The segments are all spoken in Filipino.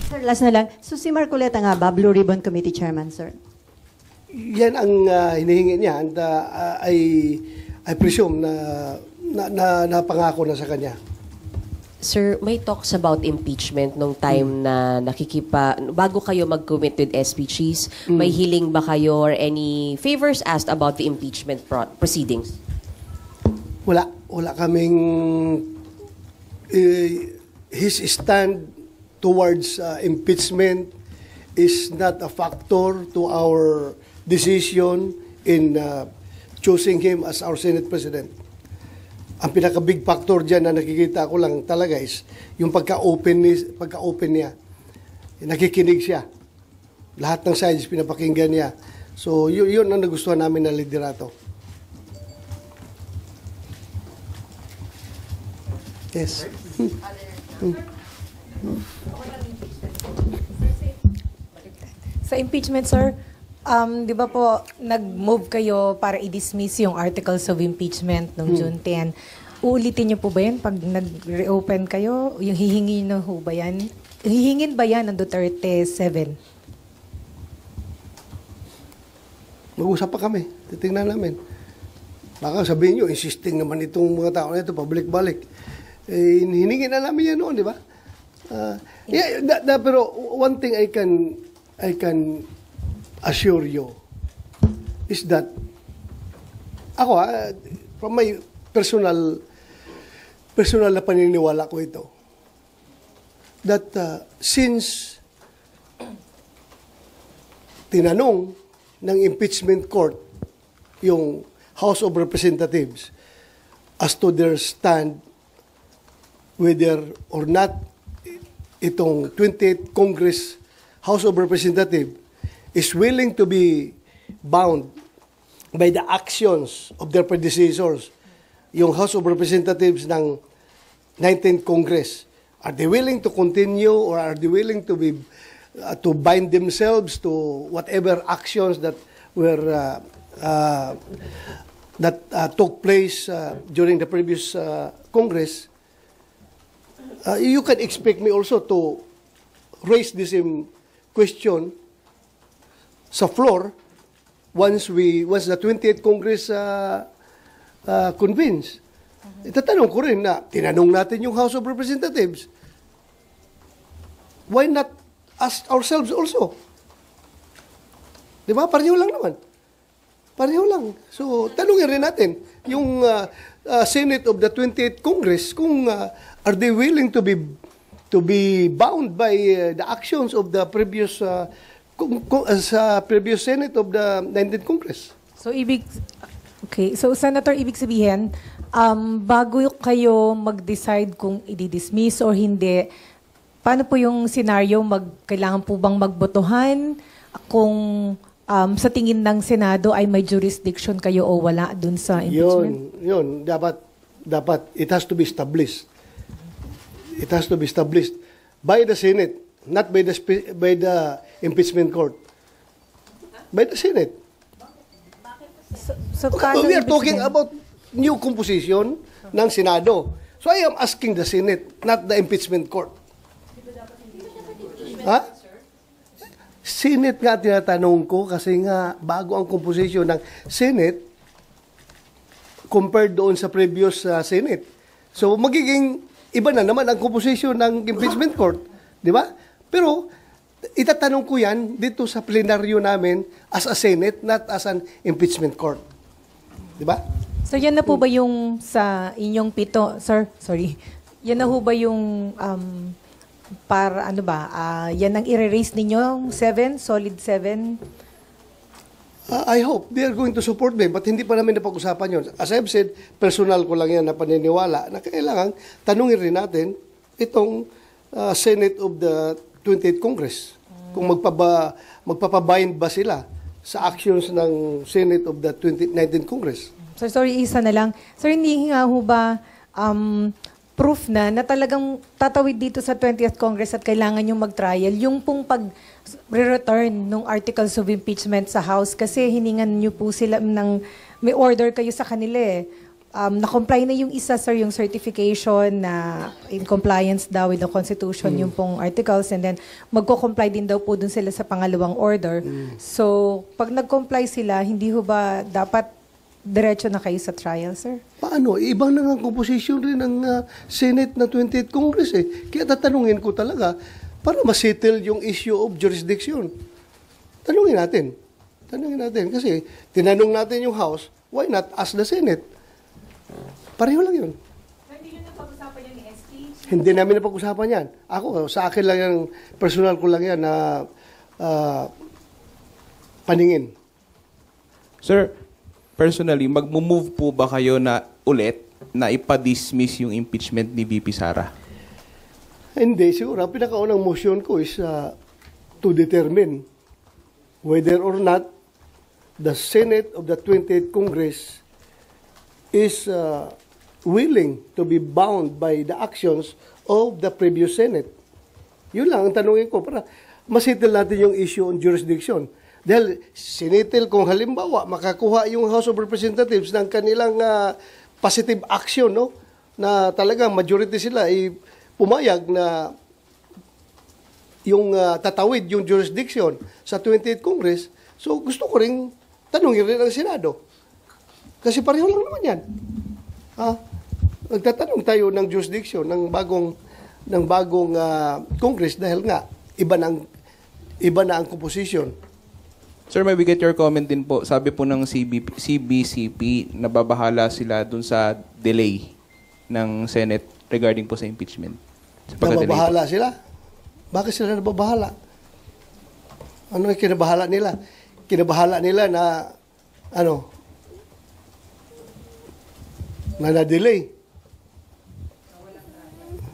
Sir, last na lang. So si Marcoleta nga ba, Blue Ribbon Committee Chairman, sir? Yan ang hinihingi niya, and I presume na napangako na sa kanya. Sir, may talks about impeachment nung time na bago kayo mag-commit with SPGs, may hiling ba kayo or any favors asked about the impeachment proceedings? Wala kaming his stand towards impeachment is not a factor to our decision in choosing him as our Senate President. Ang pinaka-big factor dyan na nakikita ko lang talaga is yung pagka-open niya. Nakikinig siya. Lahat ng sides pinapakinggan niya. So, yun ang nagustuhan namin na liderato. Yes. Sa impeachment, sir, di ba po, nag-move kayo para i-dismiss yung articles of impeachment noong June 10. Uulitin niyo po ba yan pag nag-reopen kayo? Yung hihingin na ho ba yan? Hihingin ba yan ng Duterte 7? Mag-usap pa kami. Titingnan namin. Baka sabihin nyo, insisting naman itong mga tao na ito, pabalik-balik. Hiningin na namin yan noon, di ba? Pero one thing I can assure you is that ako from my personal na paniniwala ko ito, that since tinanong ng impeachment court yung House of Representatives as to their stand whether or not itong 28th Congress House of Representatives is willing to be bound by the actions of their predecessors, yung House of Representatives ng 19th Congress. Are they willing to continue or are they willing to be to bind themselves to whatever actions that were took place during the previous Congress? You can expect me also to raise this question sa floor once the 28th Congress convenes. Itatanong ko rin na tinanong natin yung House of Representatives. Why not ask ourselves also? Di ba? Pareho lang naman. Pareho lang. So, tanungin rin natin yung Senate of the 28th Congress kung are they willing to be bound by the actions of the previous previous Senate of the 19th Congress. So, Senator, ibig sabihin, bago kayo mag-decide kung i-dismiss or hindi, paano po yung scenario, kailangan po bang magbotohan kung sa tingin ng Senado ay may jurisdiction kayo o wala dun sa impeachment? Yun. Dapat, it has to be established. It has to be established by the Senate, not by the impeachment court. By the Senate. So, we are talking about new composition ng Senado. So I am asking the Senate, not the impeachment court. Ha? Senate nga tinatanong ko kasi nga bago ang composition ng Senate compared doon sa previous Senate. So magiging iba na naman ang composition ng impeachment court, di ba? Pero itatanong ko yan dito sa plenaryo namin as a Senate, not as an impeachment court. Di ba? So yan na po ba yung sa inyong pito, sir? Sorry. Yan na po ba yung para ano ba? Yan ang i-raise ninyo? 7? Solid 7? I hope they are going to support me, but hindi pa namin napag-usapan yun. As I've said, personal ko lang yan na paniniwala na kailangan tanungin rin natin itong Senate of the 28th Congress. Kung magpapabind ba sila sa actions ng Senate of the 19th Congress. So sorry, isa na lang. Sir, hindi nga ho ba proof na talagang tatawid dito sa 20th Congress at kailangan yung mag-trial, yung pong pag-return ng articles of impeachment sa House kasi hiningan nyo po sila may order kayo sa kanila eh. na-comply na yung isa, sir, yung certification na in compliance daw with the Constitution, yung pong articles, and then magko-comply din daw po dun sila sa pangalawang order. So, pag nag-comply sila, hindi ho ba dapat diretso na kayo sa trial, sir? Paano? Ibang na nga composition rin ng Senate na 28th Congress eh. Kaya tatanungin ko talaga para masettle yung issue of jurisdiction. Tanungin natin. Kasi tinanong natin yung House, why not ask the Senate? Pareho lang yun. Hindi nyo napag-usapan yan ni SP? Hindi namin napag-usapan yan. Ako, sa akin lang yan, personal ko lang yan na paningin. Sir, personally, mag-move po ba kayo na ulit na ipa-dismiss yung impeachment ni VP Sara? Hindi, siguro. Ang pinakaunang motion ko is to determine whether or not the Senate of the 28th Congress is willing to be bound by the actions of the previous Senate. Yun lang ang tanungin ko para masettle natin yung issue on jurisdiction. Dahil sinitil kung halimbawa makakuha yung House of Representatives ng kanilang positive action, no? Na talagang majority sila ay pumayag na yung tatawid yung jurisdiction sa 28th Congress. So gusto ko ring tanungin rin ang Senado. Kasi pareho lang naman yan. Nagtatanong tayo ng jurisdiction ng bagong Congress dahil nga iba na ang composition. Sir, may we get your comment din po. Sabi po ng CBCP, nababahala sila dun sa delay ng Senate regarding po sa impeachment. Sa pagka-delay po. Nababahala sila? Bakit sila nababahala? Ano yung kinabahala nila? Kinabahala nila na na-delay.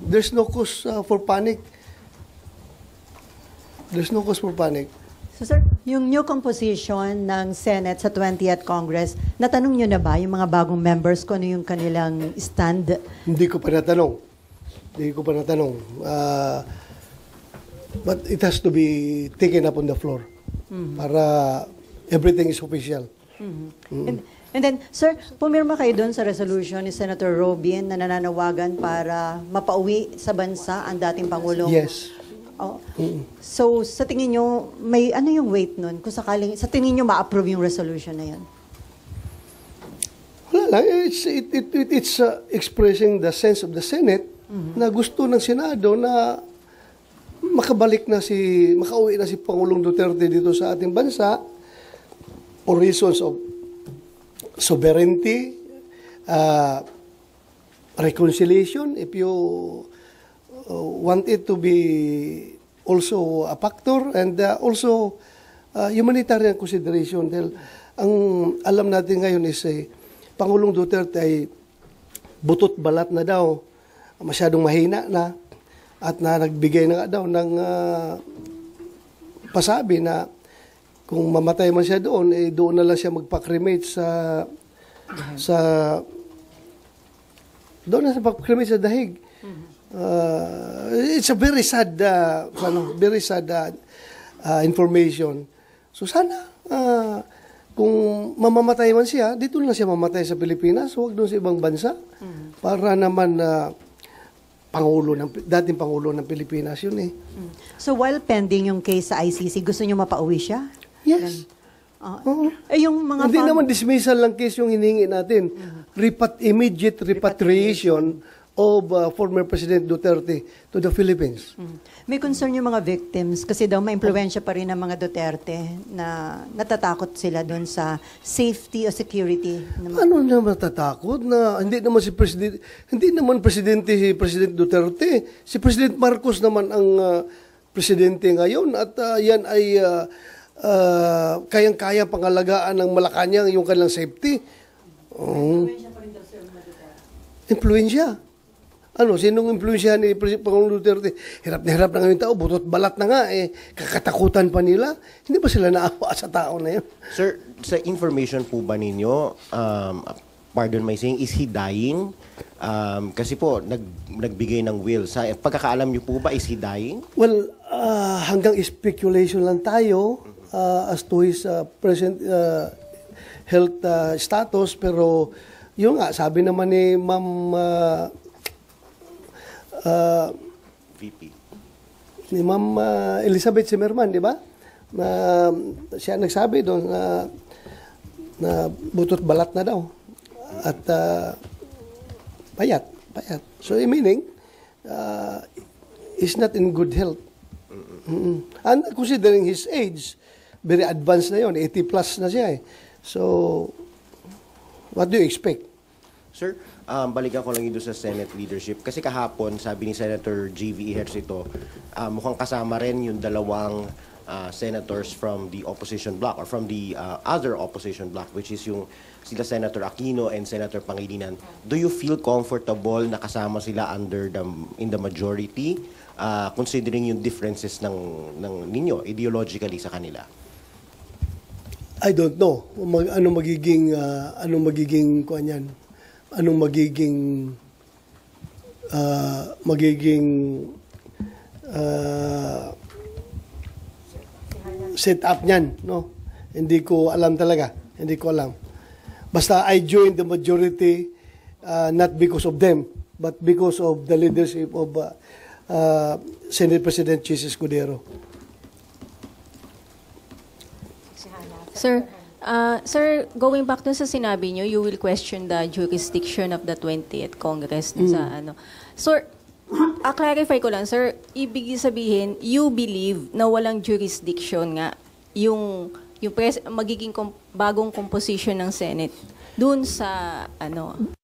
There's no cause for panic. There's no cause for panic. So sir, yung new composition ng Senate sa 20th Congress, natanong nyo na ba yung mga bagong members kung ano yung kanilang stand? Hindi ko pa natanong. But it has to be taken up on the floor para everything is official. And then, sir, pumirma kayo doon sa resolution ni Senator Robin na nananawagan para mapauwi sa bansa ang dating Pangulong. Yes. So, sa tingin nyo, may ano yung weight nun? Kung sakaling, sa tingin nyo ma-approve yung resolution na yun? Wala lang. It's expressing the sense of the Senate na gusto ng Senado na makauwi na si Pangulong Duterte dito sa ating bansa for reasons of sovereignty, reconciliation, if you want it to be also a factor, and also humanitarian consideration. Dahil ang alam natin ngayon is Pangulong Duterte ay butot balat na daw, masyadong mahina na, at na nagbigay na nga daw ng pasabi na kung mamatay man siya doon, doon na lang siya magpa-cremate doon na siya magpa-cremate sa dahig. It's a very sad information. So sana kung mamamatay man siya, dito lang siya mamatay sa Pilipinas, huwag doon sa ibang bansa. Para naman dating Pangulo ng Pilipinas yun eh. So, while pending yung case sa ICC, gusto nyo mapauwi siya? Yes. Yung mga Hindi naman dismissal lang case yung hiningi natin. Immediate repatriation of former President Duterte to the Philippines. May concern yung mga victims kasi daw ma-impluwensya pa rin ng mga Duterte na natatakot sila doon sa safety o security. Ano na matatakot na hindi naman presidente si President Duterte. Si President Marcos naman ang presidente ngayon at yan ay kayang-kaya pangalagaan ng Malacanang yung kanilang safety. Influensya. Sinong influensya ni Pangulong Duterte? Hirap na ngayon tao, butot balat na nga kakatakutan pa nila. Hindi ba sila naawa sa tao na yun? Sir, sa information po ba ninyo, pardon my saying, is he dying? Kasi po, nagbigay ng will. Sa pagkakaalam niyo po ba, is he dying? Well, hanggang speculation lang tayo as to his present health status, pero Yung nga, sabi naman ni Ma'am VP. ni Ma'am Elizabeth Zimmerman, di ba? Na siya nagsabi doon na butot balat na daw. At payat. So, meaning, he's not in good health. And considering his age, very advanced na yon, 80 plus na siya eh. So, what do you expect? Sir, balikan ko lang yun doon sa Senate leadership. Kasi kahapon, sabi ni Senator J.V. Ejercito, mukhang kasama rin yung dalawang senators from the opposition bloc or from the other opposition bloc, which is yung sila Senator Aquino and Senator Pangilinan. Do you feel comfortable na kasama sila in the majority, considering yung differences ng ninyo ideologically sa kanila? I don't know. Anong magiging kuan yan? Anong magiging set up niyan, no? Hindi ko alam talaga. Hindi ko alam. Basta I joined the majority not because of them, but because of the leadership of Senate President Chis Escudero. Sir, going back dun sa sinabi nyo, you will question the jurisdiction of the 20th Congress dun sa ano. Sir, clarify ko lang, sir, ibig sabihin, you believe na walang jurisdiction nga yung magiging bagong composition ng Senate dun sa ano.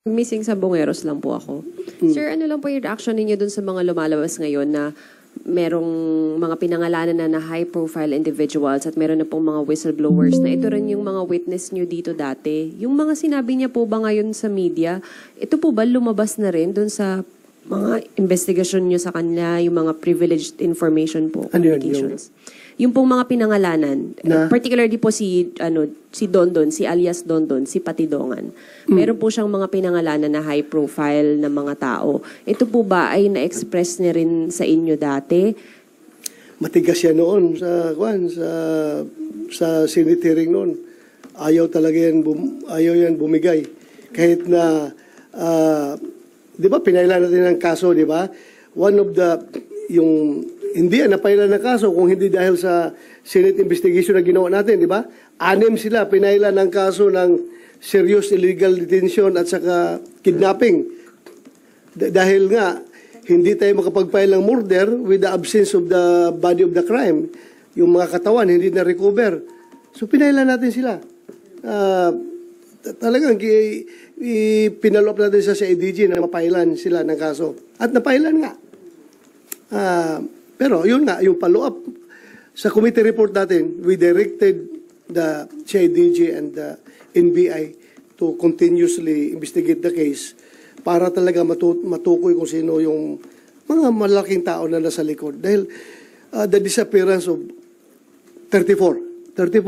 Missing sa Bongeros lang po ako. Sir, ano lang po yung reaction ninyo dun sa mga lumalabas ngayon na merong mga pinangalanan na high-profile individuals at meron na pong mga whistleblowers na ito rin yung mga witness nyo dito dati. Yung mga sinabi niya po ba ngayon sa media, ito po ba lumabas na rin dun sa mga investigasyon nyo sa kanya, yung mga privileged information po, Ano yun? communications? yung pong mga pinangalanan, particularly po si Dondon, si alias Dondon, si Patidongan. Meron po siyang mga pinangalanan na high profile na mga tao. Ito po ba ay na-express niya rin sa inyo dati? Matigas yan noon sa Senate hearing noon. Ayaw talaga yan bumigay. Kahit na, di ba, pinailan natin ng kaso, di ba? One of the, hindi napailan ng kaso kung hindi dahil sa Senate investigation na ginawa natin, di ba? 6 sila pinailan ng kaso ng serious illegal detention at saka kidnapping. Dahil nga, hindi tayo makapag-file ng murder with the absence of the body of the crime. Yung mga katawan, hindi na-recover. So, pinailan natin sila. Talagang pinalop natin sa CIDG na mapailan sila ng kaso. At napailan nga. Pero yun nga, yung follow-up sa committee report natin, we directed the CIDG and the NBI to continuously investigate the case para talaga matukoy kung sino yung mga malaking tao na nasa likod. Dahil the disappearance of 34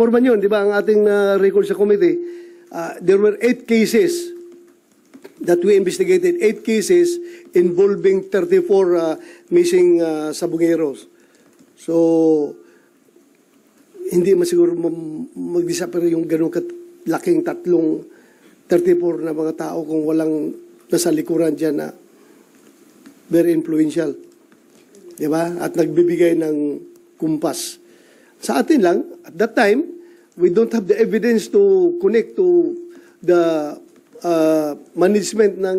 man yun, di ba, ang ating record sa committee. There were 8 cases that we investigated, 8 cases involving 34 missing sabongeros. So, hindi masiguro mag-disappear yung ganun laking 34 na mga tao kung walang nasa likuran dyan na very influential. Di ba? At nagbibigay ng kumpas. Sa atin lang, at that time, we don't have the evidence to connect to the management ng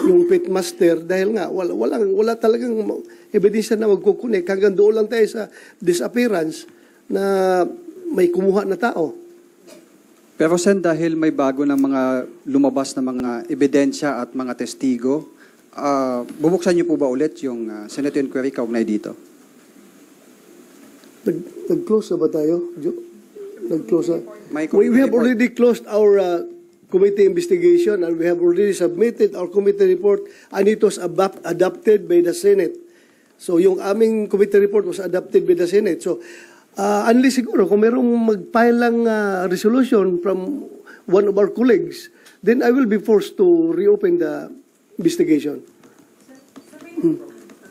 yung pitmaster dahil nga wala talagang ebidensya na magkukunik. Hanggang doon lang tayo sa disappearance na may kumuha na tao. Pero Sen, dahil may bago ng mga lumabas na mga ebidensya at mga testigo, bubuksan niyo po ba ulit yung Senate inquiry kaugnay dito? Nag-close na ba tayo, Jo? Nag-close na. We have already closed our committee investigation and we have already submitted our committee report and it was adopted by the Senate. So yung aming committee report was adopted by the Senate. So unless siguro kung merong mag-file lang resolution from one of our colleagues, then I will be forced to reopen the investigation.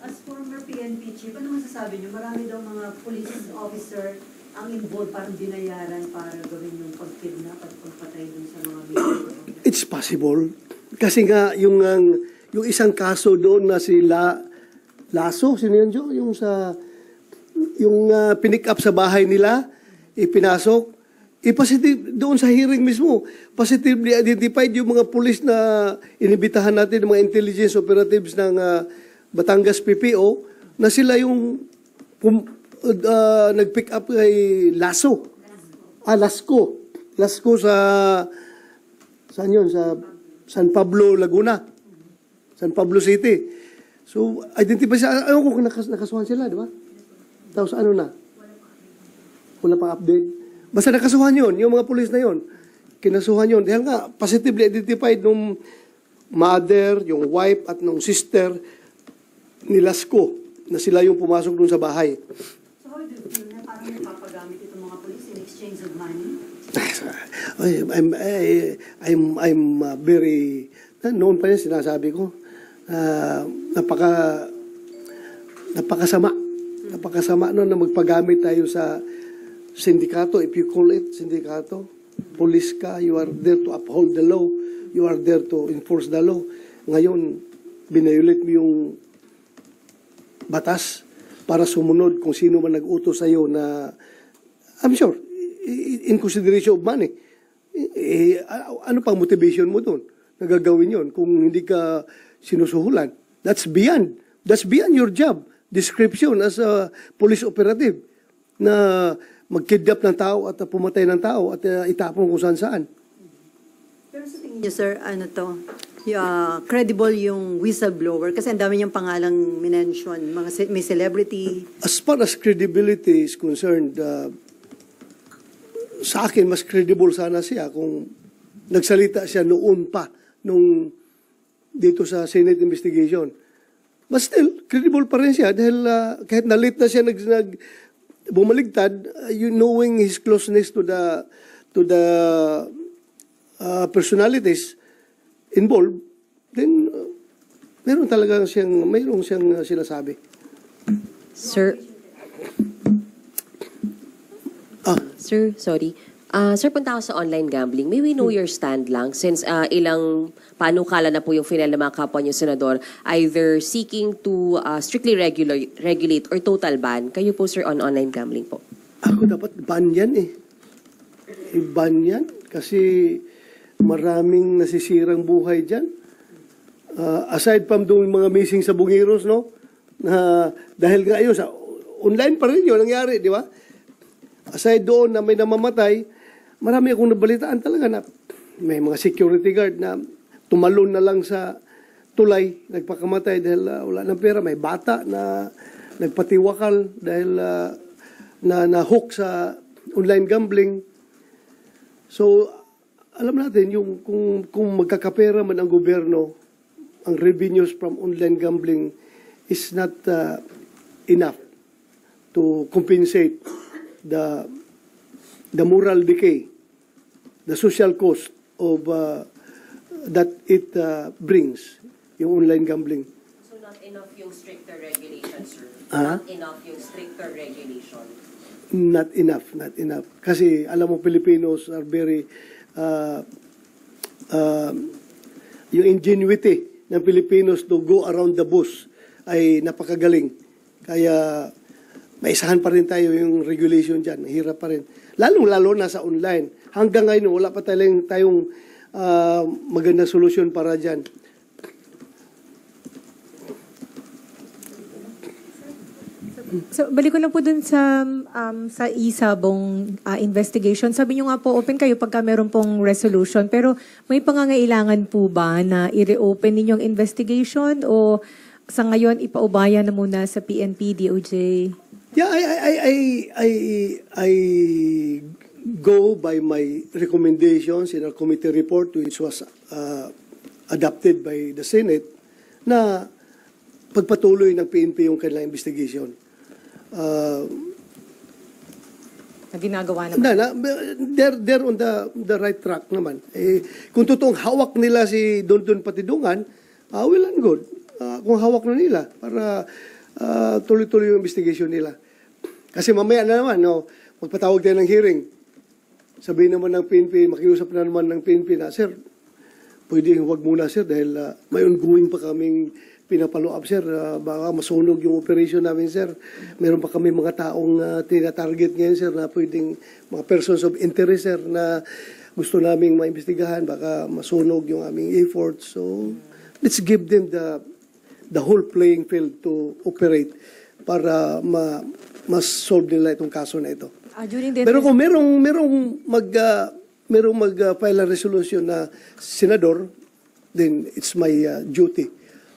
As former PNP chief, ano masasabi niyo? Marami daw mga police officer ang involved, parang binayaran para gawin yung pag-kidnap at pagpatay dun sa mga victims. It's possible. Kasi nga, yung isang kaso doon na si Lasso, sino yun, Jo? Yung pinick up sa bahay nila, ipinasok, positive doon sa hearing mismo, positively identified yung mga pulis na inibitahan natin, mga intelligence operatives ng Batangas PPO, na sila yung nag-pick up kay Lasso. Lasco sa saan yun? Sa San Pablo, Laguna. San Pablo City. So, identify siya. Ayaw ko kung nakasuhan sila, di ba? Tapos ano na? Wala pang update. Basta nakasuhan yun, yung mga pulis na yun. Kinasuhan yun. Dahil nga, positively identified nung mother, yung wife, at nung sister ni Lasco na sila yung pumasok dun sa bahay. So how do you feel na parang napapagamit itong mga police in exchange of money? I'm very, noon pa yun sinasabi ko, napakasama noon na magpagamit tayo sa sindikato, if you call it sindikato. Police ka, you are there to uphold the law, you are there to enforce the law. Ngayon, binayulit mo yung batas para sumunod kung sino man nag-utos sa'yo na, I'm sure, in consideration of money. Ano pang motivation mo doon? Nagagawin yon kung hindi ka sinusuhulan. That's beyond your job description as a police operative na mag-kidnap ng tao at pumatay ng tao at itapon kung saan-saan. Pero sa tingin niyo, sir, ano to? Credible yung whistleblower kasi ang dami niyang pangalang minention, may celebrity. As far as credibility is concerned, sa akin, mas credible sana siya kung nagsalita siya noon pa, nung dito sa Senate investigation. But still, credible pa rin siya dahil kahit na-late na siya bumaligtad, you knowing his closeness to the personalities involved, then mayroong siyang sinasabi. Sir, Sir, sorry. Sir, punta ako sa online gambling. May we know your stand lang since ilang panukala na po yung final ng mga kapwa niyo, Senador, either seeking to strictly regulate or total ban. Kayo po, sir, on online gambling po. Ako dapat ban yan eh. I-ban yan kasi maraming nasisirang buhay dyan. Aside from doon mga missing sa Bungiros, no? Dahil nga yun, sa online pa rin yun nangyari, di ba? Aside doon na may namamatay, marami akong nabalitaan talaga na may mga security guard na tumalon na lang sa tulay, nagpakamatay dahil wala ng pera. May bata na nagpatiwakal dahil na-hook sa online gambling. So, alam natin, yung kung magkakapera man ang gobyerno, ang revenues from online gambling is not enough to compensate the moral decay, the social cost of that it brings, yung online gambling. So not enough yung stricter regulation, sir? Not enough yung stricter regulation? Not enough. Kasi alam mo, Filipinos are very, yung ingenuity ng Filipinos to go around the bush ay napakagaling. Kaya maisahan pa rin tayo yung regulation dyan. Hirap pa rin. Lalo na sa online. Hanggang ngayon, wala pa tayong magandang solusyon para dyan. So, balik ko lang po dun sa isabong investigation. Sabi nyo nga po, open kayo pagka meron pong resolution. Pero may pangangailangan po ba na i-reopen ninyong investigation o sa ngayon ipaubaya na muna sa PNP, DOJ? Yeah, I go by my recommendations in our committee report which was adopted by the Senate na pagpatuloy ng PNP yung kanilang investigation. Na ginagawa naman. They're on the right track naman. Kung totoong hawak nila si Don Patidungan, well and good. Kung hawak na nila para tuloy-tuloy yung investigation nila. Kasi mamaya na naman, magpatawag tayo ng hearing. Sabihin naman ng PNP, makiusap na naman ng PNP na, sir, pwede huwag muna, sir, dahil may ongoing pa kaming pinapalo up, sir. Baka masunog yung operation namin, sir. Meron pa kami mga taong tina-target ngayon, sir, na pwedeng mga persons of interest, sir, na gusto naming maimbestigahan. Baka masunog yung aming efforts. So, let's give them the whole playing field to operate para mas-solve nila itong kaso na ito. Pero kung merong mag-file a resolution na senador, then it's my duty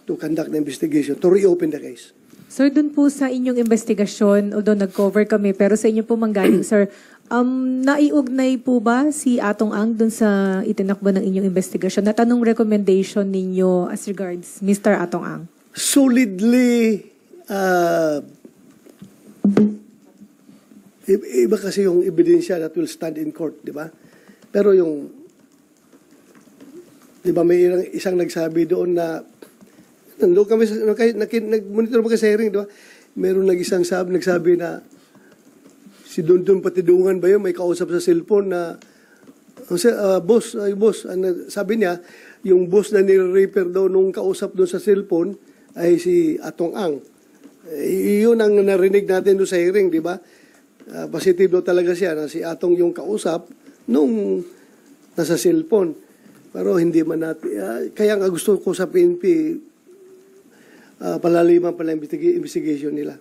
to conduct the investigation, to reopen the case. Sir, dun po sa inyong investigasyon, although nag-cover kami, pero sa inyo po manggaling, sir, naiugnay po ba si Atong Ang dun sa itinakbo ng inyong investigasyon? At anong recommendation ninyo as regards Mr. Atong Ang? Solidly, iba kasi yung ebidensya that will stand in court, di ba? Pero yung, di ba, may isang nagsabi doon na, nandun kami, nag-monitor mo kasi hearing, di ba? Meron nagsabi na, si Don Patidungan ba yun, may kausap sa cellphone na, boss, sabi niya, yung boss na nire-repair daw nung kausap doon sa cellphone, ay si Atong Ang. Yun ang narinig natin doon sa hearing, di ba? Positive daw talaga siya na si Atong yung kausap nung nasa cellphone. Pero hindi man natin, kaya nga gusto ko sa PNP, palaliman pala investigation nila.